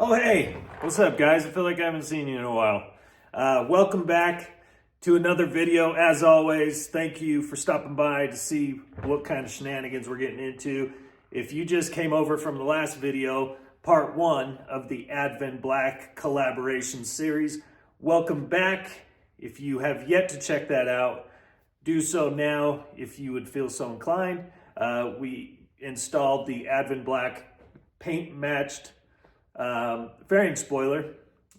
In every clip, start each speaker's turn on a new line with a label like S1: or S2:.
S1: Oh, hey, what's up, guys? I feel like I haven't seen you in a while. Welcome back to another video. As always, thank you for stopping by to see what kind of shenanigans we're getting into. If you just came over from the last video, part 1 of the Advanblack collaboration series, welcome back. If you have yet to check that out, do so now if you would feel so inclined. We installed the Advanblack paint matched fairing spoiler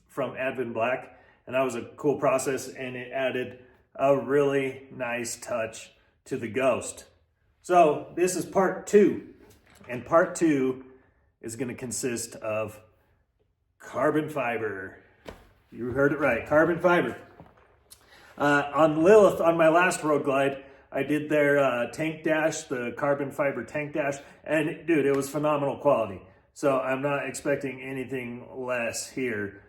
S1: from Advanblack, and that was a cool process, and it added a really nice touch to the Ghost. So this is part 2, and part 2 is going to consist of carbon fiber. You heard it right, carbon fiber. On Lilith, on my last road glide, I did their tank dash, the carbon fiber tank dash, and dude, it was phenomenal quality. So I'm not expecting anything less here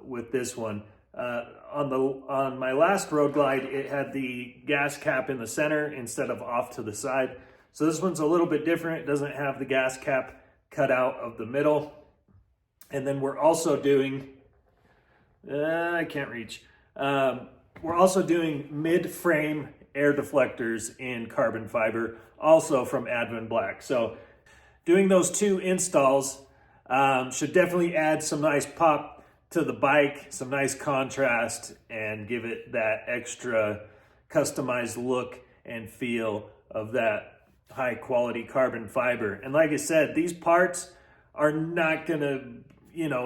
S1: with this one. On my last road glide, it had the gas cap in the center instead of off to the side. So this one's a little bit different. It doesn't have the gas cap cut out of the middle. And then we're also doing, I can't reach. We're also doing mid-frame air deflectors in carbon fiber, also from Advanblack. So doing those 2 installs should definitely add some nice pop to the bike, some nice contrast, and give it that extra customized look and feel of that high quality carbon fiber. And like I said, these parts are not gonna,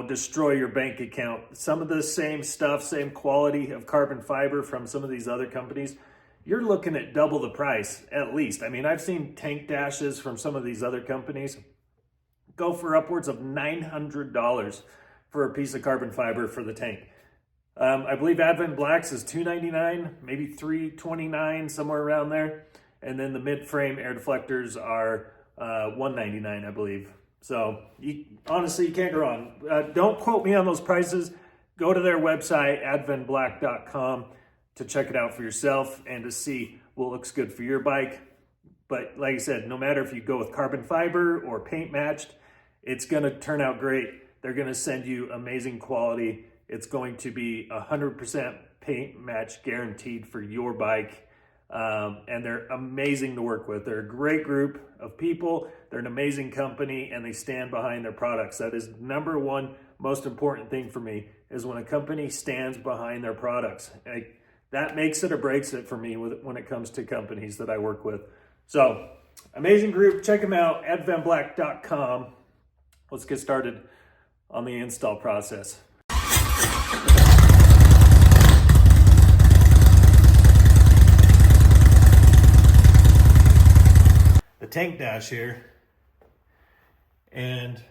S1: destroy your bank account. Some of the same stuff, same quality of carbon fiber from some of these other companies, you're looking at double the price at least. I mean, I've seen tank dashes from some of these other companies go for upwards of $900 for a piece of carbon fiber for the tank. I believe Advanblack's is $299, maybe $329, somewhere around there. And then the mid-frame air deflectors are $199, I believe. So honestly, you can't go wrong. Don't quote me on those prices. Go to their website, advanblack.com, to check it out for yourself and to see what looks good for your bike. But like I said, no matter if you go with carbon fiber or paint matched, it's gonna turn out great. They're gonna send you amazing quality. It's going to be 100% paint match guaranteed for your bike. And they're amazing to work with. They're a great group of people. They're an amazing company, and they stand behind their products. That is number one most important thing for me, is when a company stands behind their products. That makes it or breaks it for me when it comes to companies that I work with. So, amazing group. Check them out, advanblack.com. Let's get started on the install process. The tank dash here, and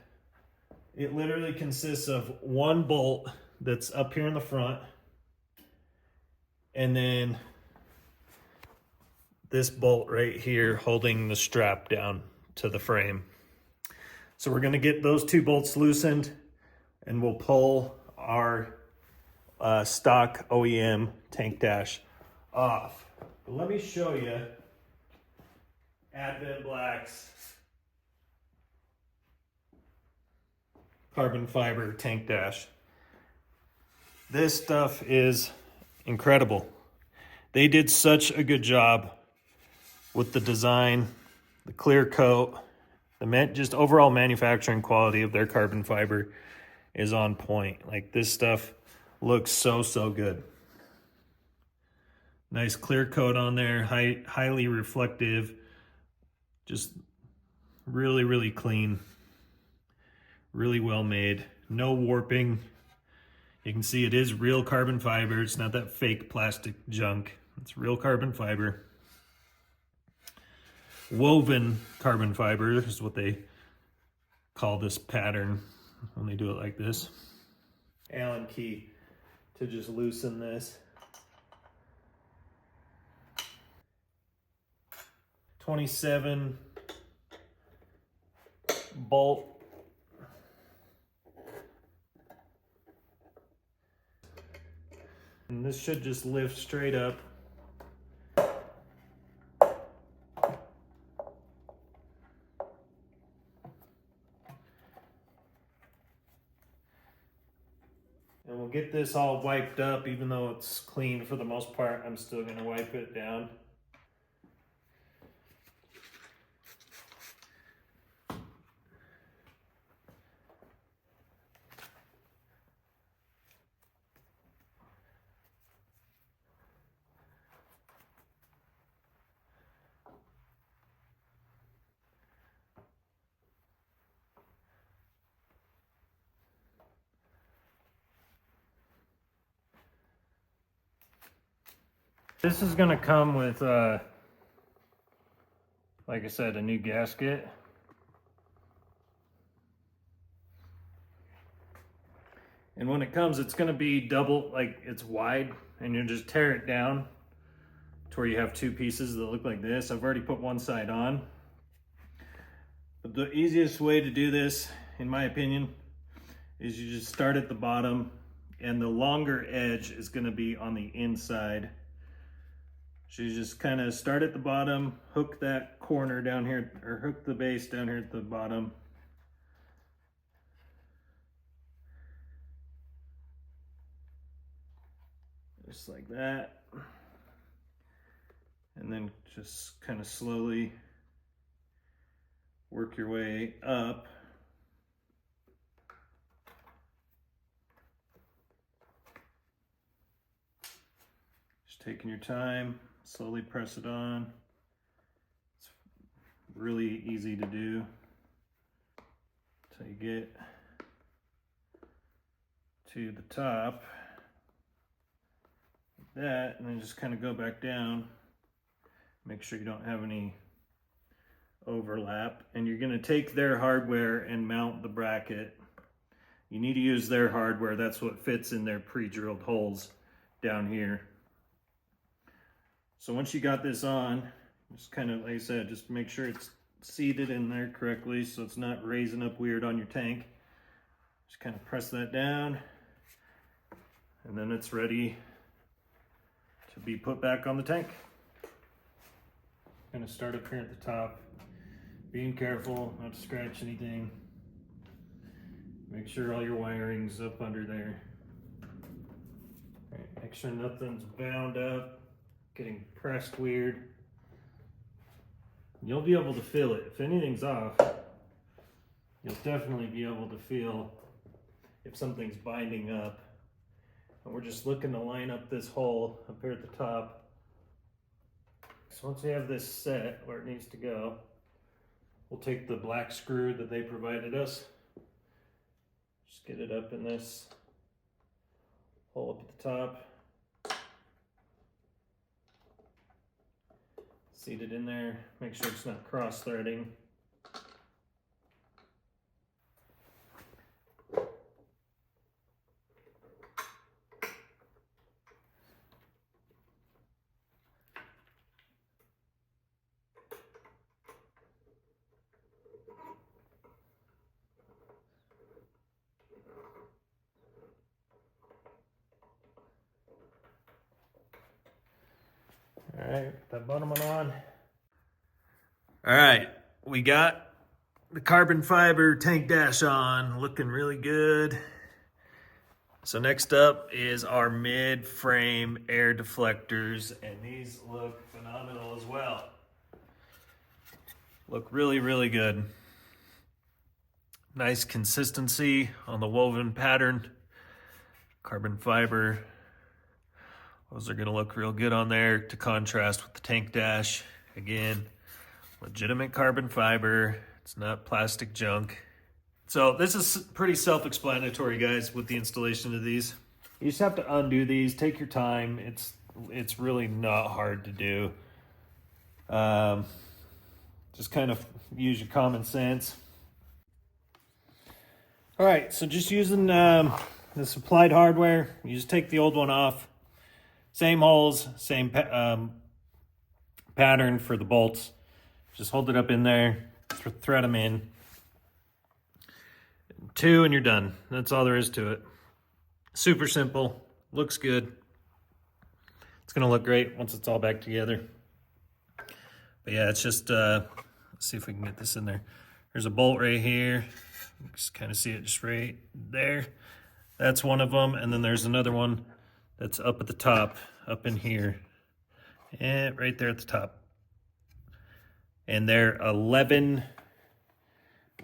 S1: it literally consists of one bolt that's up here in the front, and then this bolt right here holding the strap down to the frame. So we're gonna get those 2 bolts loosened, and we'll pull our stock OEM tank dash off. But let me show you Advanblack's carbon fiber tank dash. This stuff is incredible. They did such a good job with the design, the clear coat, just overall manufacturing quality of their carbon fiber is on point. Like, this stuff looks so good. Nice clear coat on there, highly reflective, just really clean, really well made, no warping. You can see it is real carbon fiber. It's not that fake plastic junk. It's real carbon fiber. Woven carbon fiber is what they call this pattern when they do it like this. Allen key to just loosen this. 27 bolt. And this should just lift straight up. we'll get this all wiped up. Even though it's clean for the most part, I'm still going to wipe it down. This is going to come with, like I said, a new gasket. And when it comes, it's going to be double, like it's wide, and you just tear it down to where you have two pieces that look like this. I've already put one side on. But the easiest way to do this, in my opinion, is you just start at the bottom, and the longer edge is going to be on the inside. So you just kind of start at the bottom, hook that corner down here, or hook the base down here at the bottom. Just like that. And then just kind of slowly work your way up. Just taking your time. Slowly press it on. It's really easy to do until you get to the top, like that, and then just kind of go back down. Make sure you don't have any overlap, and you're going to take their hardware and mount the bracket. You need to use their hardware. That's what fits in their pre-drilled holes down here. So once you got this on, just kind of, like I said, just make sure it's seated in there correctly so it's not raising up weird on your tank. Just kind of press that down, and then it's ready to be put back on the tank. I'm gonna start up here at the top, being careful not to scratch anything. Make sure all your wiring's up under there. All right, make sure nothing's bound up, getting pressed weird. You'll be able to feel it. If anything's off, you'll definitely be able to feel if something's binding up. And we're just looking to line up this hole up here at the top. So once we have this set where it needs to go, we'll take the black screw that they provided us. Just get it up in this hole up at the top. Seat it in there, make sure it's not cross-threading. All right, put that bottom one on. All right, we got the carbon fiber tank dash on, looking really good. So next up is our mid-frame air deflectors, and these look phenomenal as well. Look really, really good. Nice consistency on the woven pattern. Carbon fiber. Those are gonna look real good on there to contrast with the tank dash. Again, legitimate carbon fiber. It's not plastic junk. So this is pretty self-explanatory, guys, with the installation of these. You just have to undo these, take your time. It's really not hard to do. Just kind of use your common sense. All right, so just using the supplied hardware, you just take the old one off. Same holes, same pattern for the bolts. Just hold it up in there, thread them in. 2 and you're done. That's all there is to it. Super simple, looks good. It's gonna look great once it's all back together. But yeah, it's just, let's see if we can get this in there. There's a bolt right here. You just kind of see it just right there. That's one of them. And then there's another one that's up at the top, up in here. And right there at the top. And they're 11,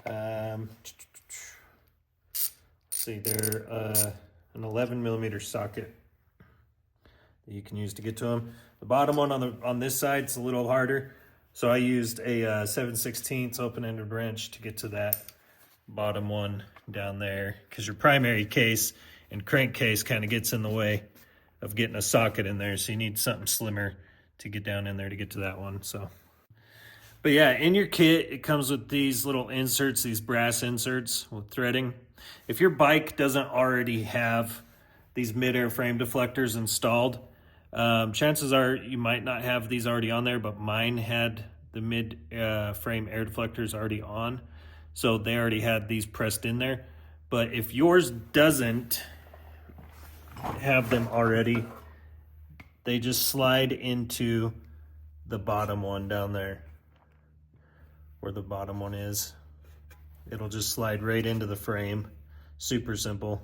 S1: let's see, they're an 11 millimeter socket that you can use to get to them. The bottom one on this side is a little harder. So I used a 7/16 open-ended wrench to get to that bottom one down there, because your primary case and crankcase kind of gets in the way of getting a socket in there. So you need something slimmer to get down in there to get to that one. So, but yeah, in your kit, it comes with these little inserts, these brass inserts with threading. If your bike doesn't already have these mid-air frame deflectors installed, chances are you might not have these already on there, but mine had the mid-frame air deflectors already on. So they already had these pressed in there. But if yours doesn't have them already, they just slide into the bottom one down there, where the bottom one is. It'll just slide right into the frame. Super simple.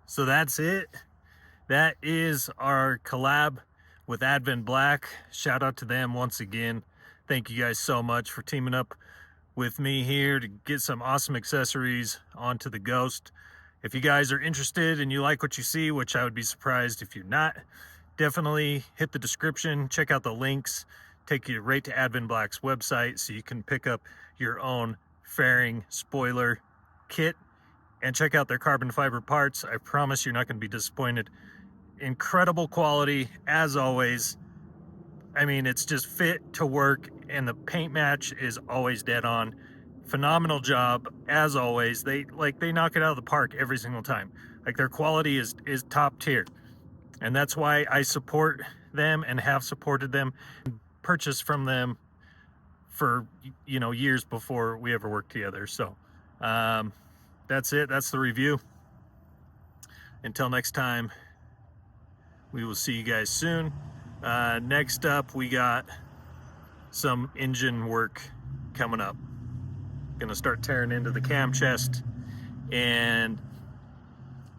S1: So that's it. That is our collab with Advanblack. Shout out to them once again. Thank you guys so much for teaming up with me here to get some awesome accessories onto the Ghost. If you guys are interested and you like what you see, which I would be surprised if you're not, definitely hit the description, check out the links, take you right to Advanblack's website so you can pick up your own fairing spoiler kit. And check out their carbon fiber parts. I promise you're not going to be disappointed. Incredible quality, as always. I mean, it's just fit to work, and the paint match is always dead on. Phenomenal job, as always. They knock it out of the park every single time. Like, their quality is top tier. And that's why I support them and have supported them and purchased from them for, you know, years before we ever worked together. So, that's it. That's the review. Until next time, we will see you guys soon. Next up, we got some engine work coming up. Gonna start tearing into the cam chest, and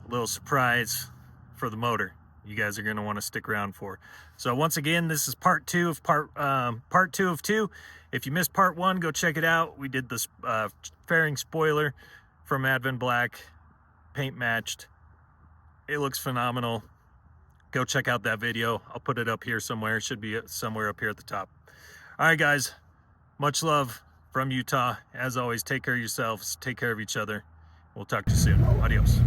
S1: a little surprise for the motor you guys are gonna want to stick around for. So once again, this is part two of part two of two. If you missed part one, go check it out. We did this fairing spoiler from Advanblack, paint matched. It looks phenomenal. Go check out that video. I'll put it up here somewhere. It should be somewhere up here at the top. All right, guys. Much love from Utah. As always, take care of yourselves. Take care of each other. We'll talk to you soon. Adios.